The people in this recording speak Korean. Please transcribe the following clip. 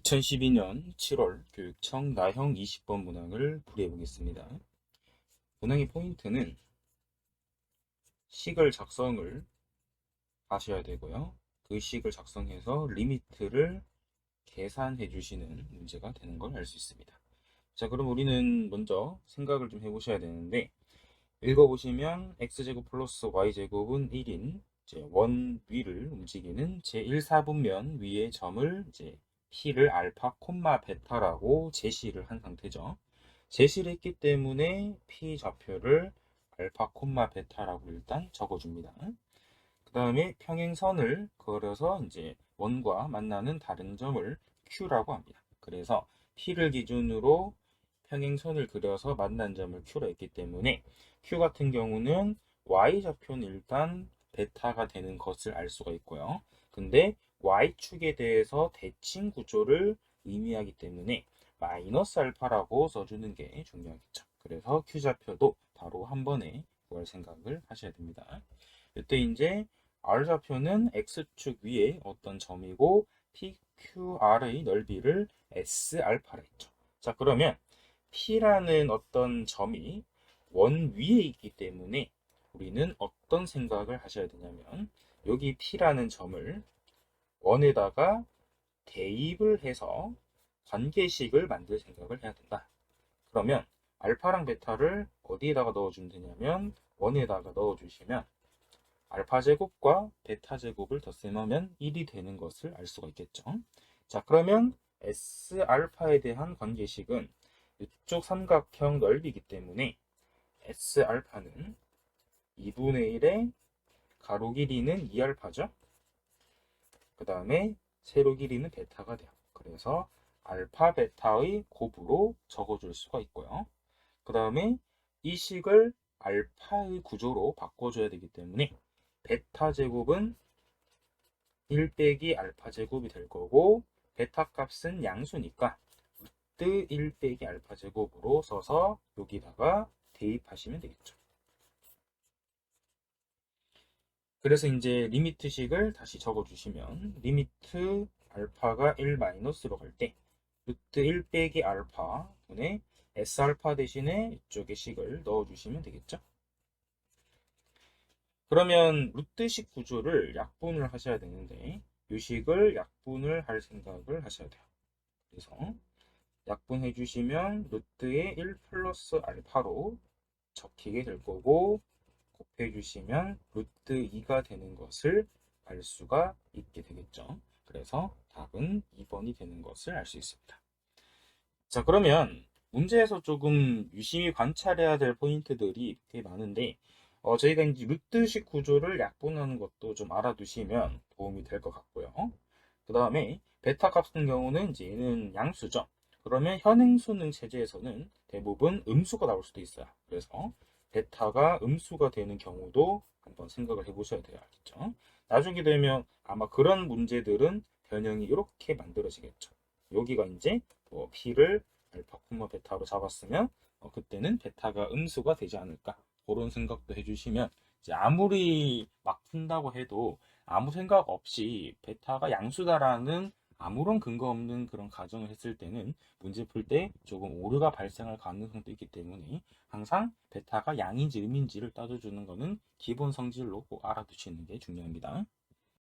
2012년 7월 교육청 나형 20번 문항을 풀이해 보겠습니다. 문항의 포인트는 식을 작성을 하셔야 되고요. 그 식을 작성해서 리미트를 계산해 주시는 문제가 되는 걸 알 수 있습니다. 자, 그럼 우리는 먼저 생각을 좀 해보셔야 되는데, 읽어보시면 x제곱 플러스 y제곱은 1인 원 위를 움직이는 제1사분면 위의 점을 p를 알파, 베타라고 제시를 한 상태죠. 제시를 했기 때문에 p 좌표를 알파, 베타라고 일단 적어줍니다. 그 다음에 평행선을 그려서 원과 만나는 다른 점을 q라고 합니다. 그래서 p를 기준으로 평행선을 그려서 만난 점을 q로 했기 때문에 q 같은 경우는 y좌표는 일단 베타가 되는 것을 알 수가 있고요. 근데 y축에 대해서 대칭 구조를 의미하기 때문에 마이너스 알파라고 써주는 게 중요하겠죠. 그래서 q좌표도 바로 한 번에 구할 생각을 하셔야 됩니다. 이때 r좌표는 x축 위에 어떤 점이고 PQR의 넓이를 S알파라 했죠. 자, 그러면 P라는 어떤 점이 원 위에 있기 때문에 우리는 어떤 생각을 하셔야 되냐면 여기 P라는 점을 원에다가 대입을 해서 관계식을 만들 생각을 해야 된다. 그러면 알파랑 베타를 어디에다가 넣어주면 되냐면 원에다가 넣어주시면 알파 제곱과 베타 제곱을 덧셈하면 1이 되는 것을 알 수가 있겠죠. 자, 그러면 S 알파에 대한 관계식은 이쪽 삼각형 넓이기 때문에 S 알파는 2분의 1의 가로 길이는 2알파죠. 그 다음에 세로 길이는 베타가 돼요. 그래서 알파 베타의 곱으로 적어줄 수가 있고요. 그 다음에 이 식을 알파의 구조로 바꿔줘야 되기 때문에 베타 제곱은 1 빼기 알파 제곱이 될 거고 베타 값은 양수니까 루트 1 빼기 알파 제곱으로 써서 여기다가 대입하시면 되겠죠. 그래서 리미트식을 다시 적어주시면 리미트 알파가 1 마이너스로 갈 때 루트 1 빼기 알파 분의 S알파 대신에 이쪽에 식을 넣어주시면 되겠죠. 그러면 루트식 구조를 약분을 하셔야 되는데 이 식을 약분을 할 생각을 하셔야 돼요. 그래서 약분해 주시면 루트의 1 플러스 알파로 적히게 될 거고 곱해 주시면 루트 2가 되는 것을 알 수가 있게 되겠죠. 그래서 답은 2번이 되는 것을 알 수 있습니다. 자, 그러면 문제에서 조금 유심히 관찰해야 될 포인트들이 꽤 많은데 저희가 루트식 구조를 약분하는 것도 좀 알아두시면 도움이 될 것 같고요. 그 다음에 베타 값 같은 경우는 얘는 양수죠. 그러면 현행수능 체제에서는 대부분 음수가 나올 수도 있어요. 그래서 베타가 음수가 되는 경우도 한번 생각을 해보셔야 돼요. 알겠죠? 나중에 되면 아마 그런 문제들은 변형이 이렇게 만들어지겠죠. 여기가 P를 알파, 베타로 잡았으면 그때는 베타가 음수가 되지 않을까 그런 생각도 해주시면 아무리 막 푼다고 해도 아무 생각 없이 베타가 양수다라는 아무런 근거 없는 그런 가정을 했을 때는 문제 풀 때 조금 오류가 발생할 가능성도 있기 때문에 항상 베타가 양인지 음인지를 따져주는 것은 기본 성질로 꼭 알아두시는 게 중요합니다.